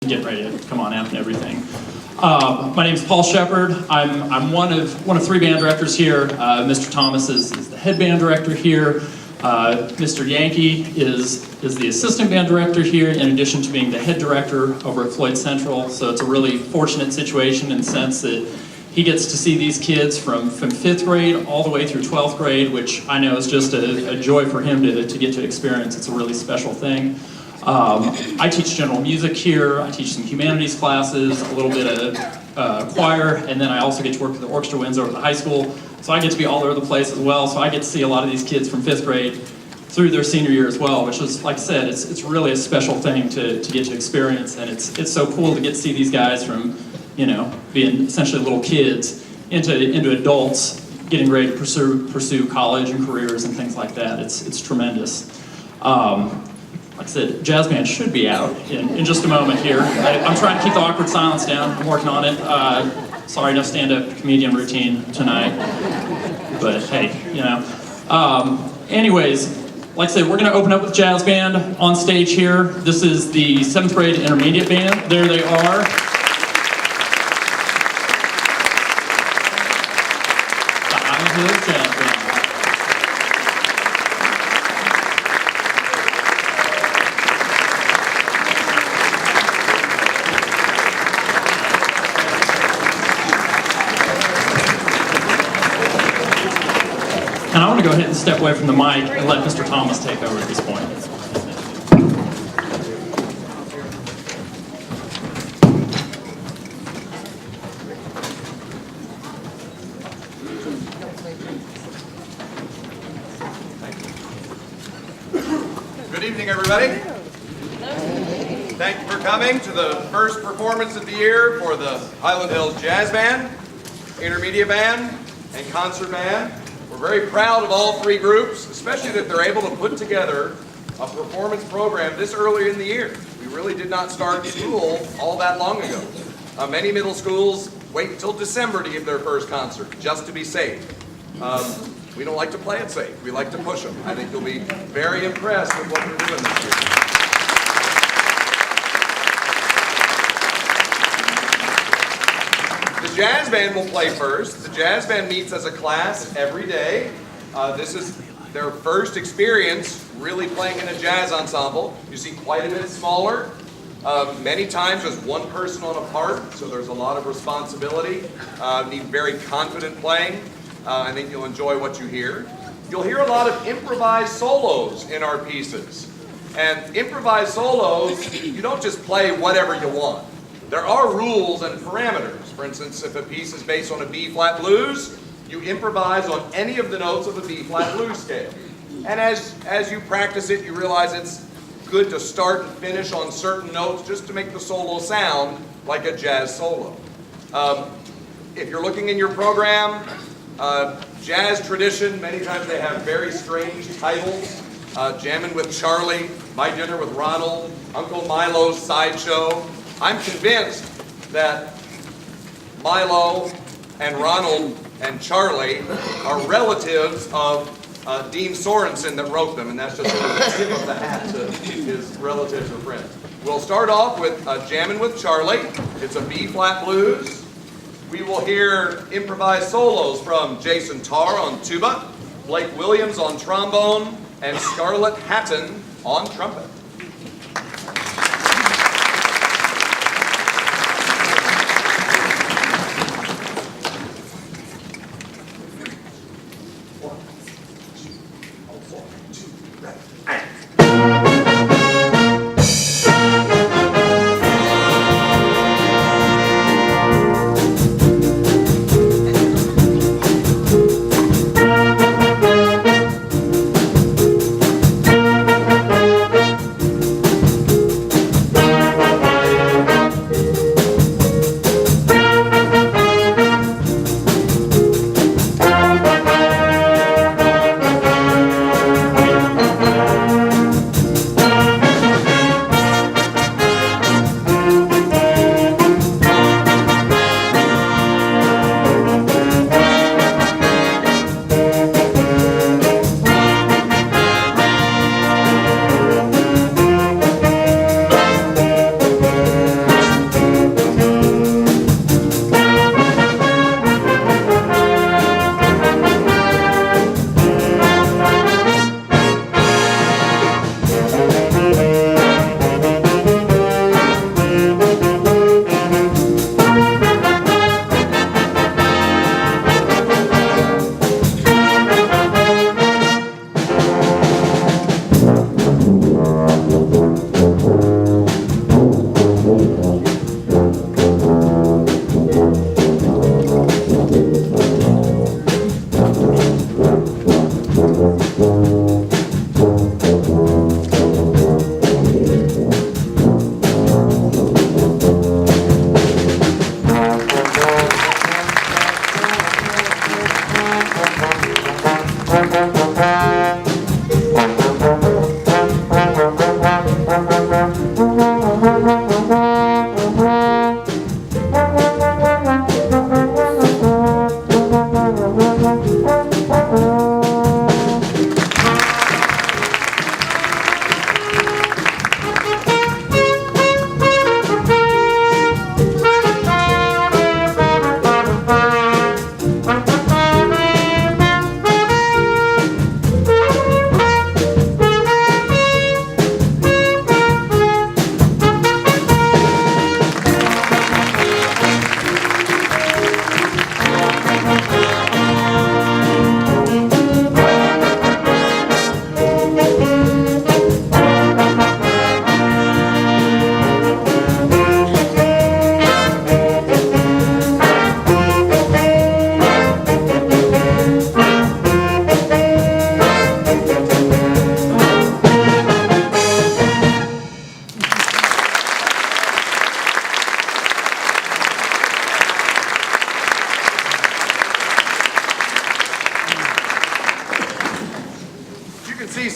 getting ready to come on out and everything. My name is Paul Shepard. I'm one of three band directors here. Mr. Thomas is the head band director here. Mr. Yankee is the assistant band director here, in addition to being the head director over at Floyd Central. So it's a really fortunate situation in the sense that he gets to see these kids from 5th grade all the way through 12th grade, which I know is just a joy for him to get to experience. It's a really special thing. I teach general music here, I teach some humanities classes, a little bit of choir, and then I also get to work with the orchestra winds over at the high school. So I get to be all over the place as well, so I get to see a lot of these kids from 5th grade through their senior year as well, which is, like I said, it's really a special thing to get to experience, and it's so cool to get to see these guys from, you know, being essentially little kids into adults, getting ready to pursue college and careers and things like that. It's tremendous. Like I said, jazz band should be out in just a moment here. I'm trying to keep the awkward silence down. I'm working on it. Sorry, no stand-up comedian routine tonight. But hey, you know. Anyways, like I said, we're going to open up with jazz band on stage here. This is the 7th grade intermediate band. There they are. The High Hills Jazz Band. And I want to go ahead and step away from the mic and let Mr. Thomas take over at this point. Good evening, everybody. Thank you for coming to the first performance of the year for the Highland Hills Jazz Band, Intermediate Band, and Concert Band. We're very proud of all three groups, especially that they're able to put together a performance program this early in the year. We really did not start school all that long ago. Many middle schools wait until December to give their first concert, just to be safe. We don't like to play it safe. We like to push them. I think you'll be very impressed with what we're doing this year. The jazz band will play first. The jazz band meets as a class every day. This is their first experience really playing in a jazz ensemble. You see quite a bit smaller. Many times there's one person on a part, so there's a lot of responsibility. Need very confident playing. I think you'll enjoy what you hear. You'll hear a lot of improvised solos in our pieces. And improvised solos, you don't just play whatever you want. There are rules and parameters. For instance, if a piece is based on a B-flat blues, you improvise on any of the notes of the B-flat blues scale. And as you practice it, you realize it's good to start and finish on certain notes just to make the solo sound like a jazz solo. If you're looking in your program, jazz tradition, many times they have very strange titles. Jammin' with Charlie, My Dinner with Ronald, Uncle Milo's Sideshow. I'm convinced that Milo and Ronald and Charlie are relatives of Dean Sorensen that wrote them, and that's just a tip of the hat to his relatives or friends. We'll start off with Jammin' with Charlie. It's a B-flat blues. We will hear improvised solos from Jason Tarr on tuba, Blake Williams on trombone, and Scarlett Hatton on trumpet.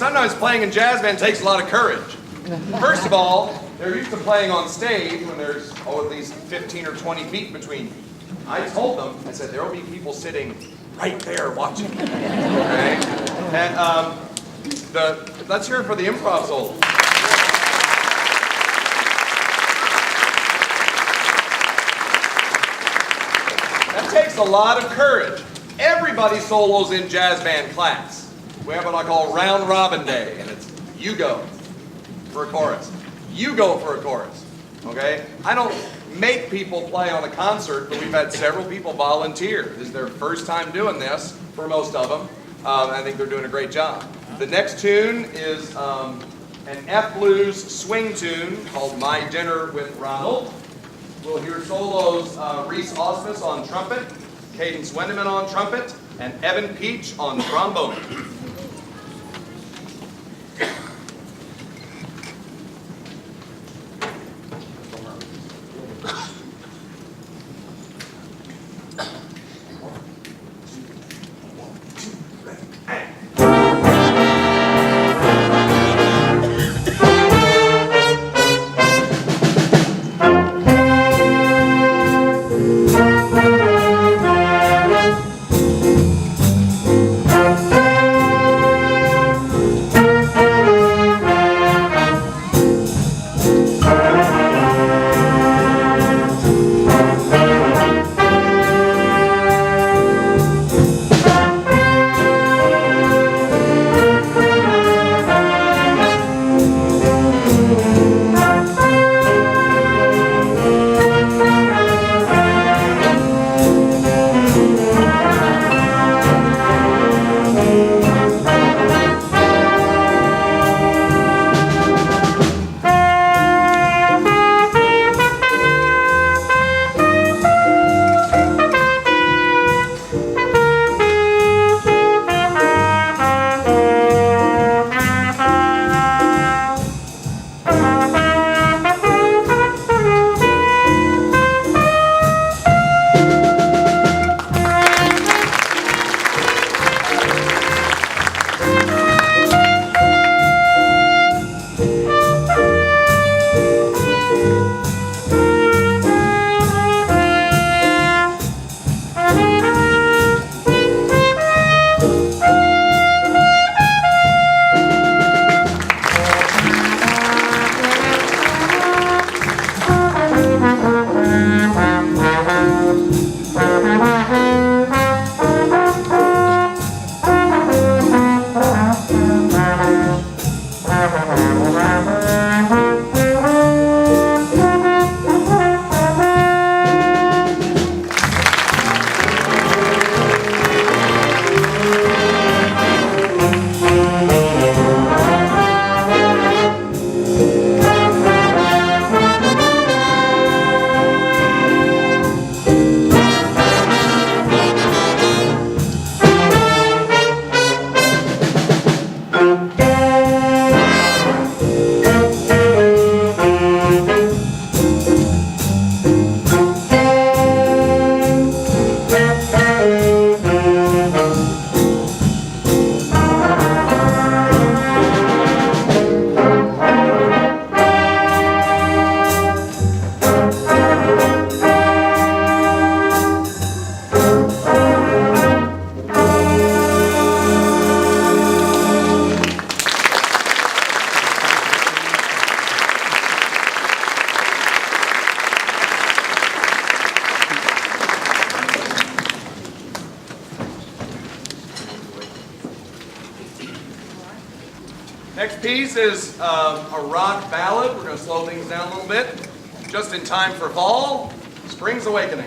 sometimes playing in jazz band takes a lot of courage. First of all, they're used to playing on stage when there's at least 15 or 20 feet between you. I told them, I said, there will be people sitting right there watching. Okay? And let's hear it for the improv solo. That takes a lot of courage. Everybody solos in jazz band class. We have what I call round robin day, and it's you go for a chorus. You go for a chorus. Okay? I don't make people play on a concert, but we've had several people volunteer. This is their first time doing this for most of them. I think they're doing a great job. The next tune is an F blues swing tune called My Dinner with Ronald. We'll hear solos Reese Osmus on trumpet, Cadence Wendeman on trumpet, and Evan Peach on trombone. Next piece is a rock ballad. We're going to slow things down a little bit. Just in time for fall, Spring's Awakening.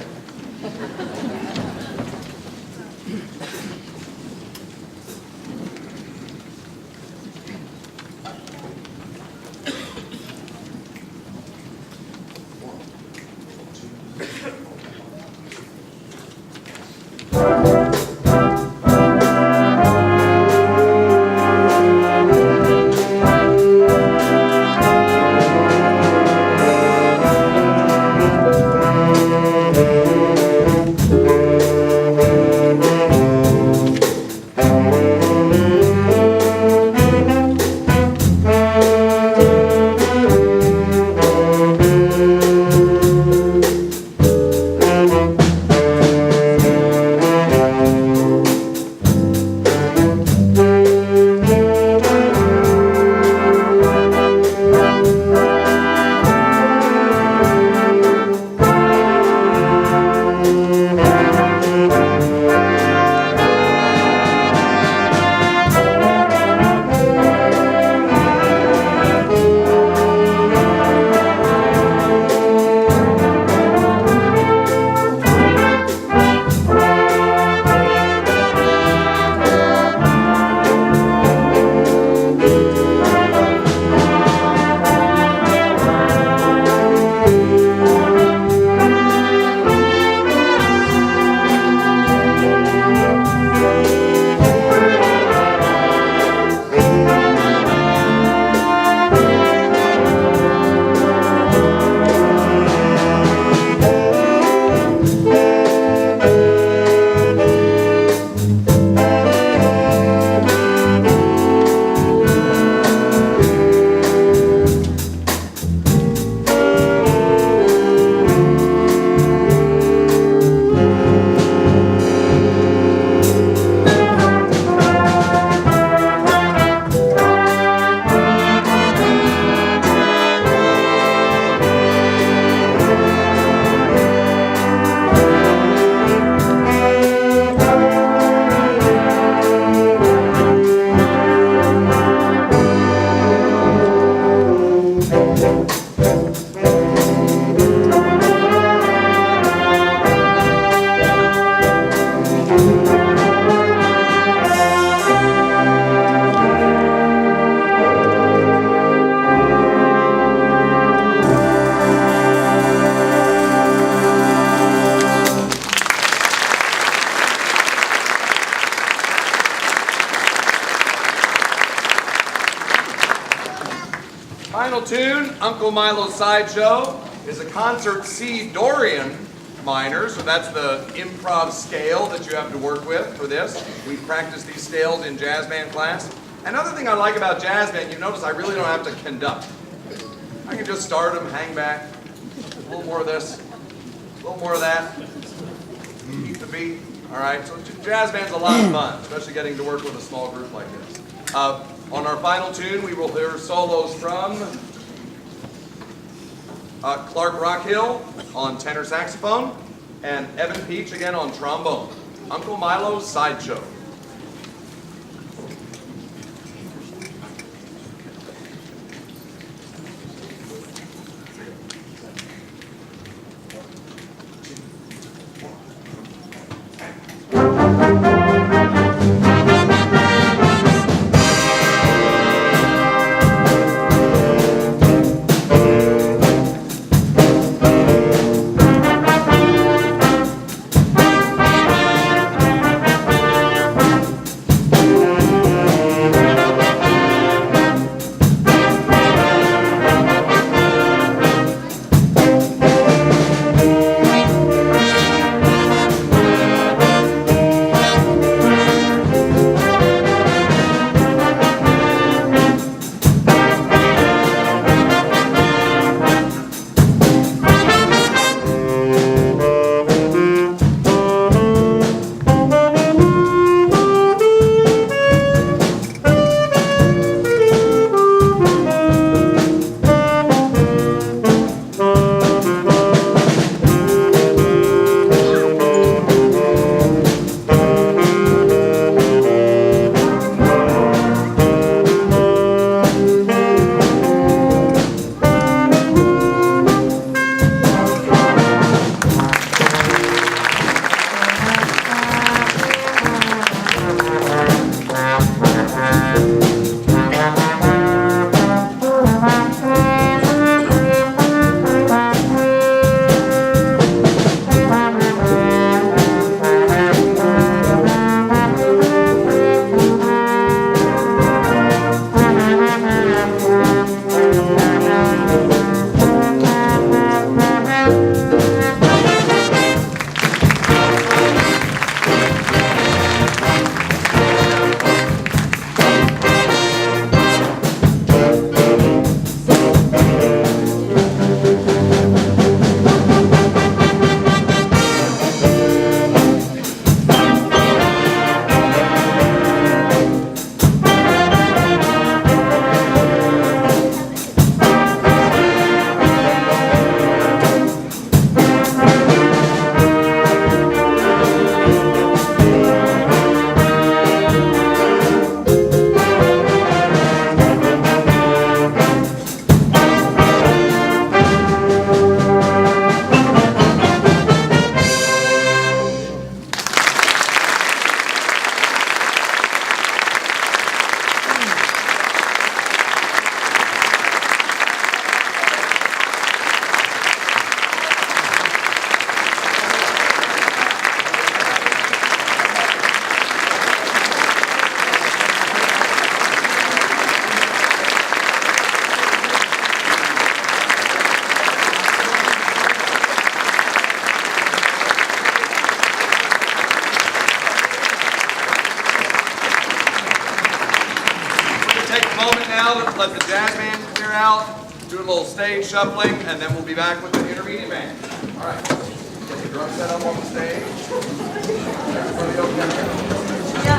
Uncle Milo's Sideshow is a concert C Dorian minor, so that's the improv scale that you have to work with for this. We practice these scales in jazz band class. Another thing I like about jazz band, you notice I really don't have to conduct. I can just start them, hang back, a little more of this, a little more of that, keep the beat. All right, so jazz band's a lot of fun, especially getting to work with a small group like this. On our final tune, we will hear solos from Clark Rockhill on tenor saxophone and Evan Peach again on trombone. Uncle Milo's Sideshow. Let the jazz band clear out, do a little stage shuffling, and then we'll be back with the intermediate band. All right, get the drum set up on the stage. Everybody okay?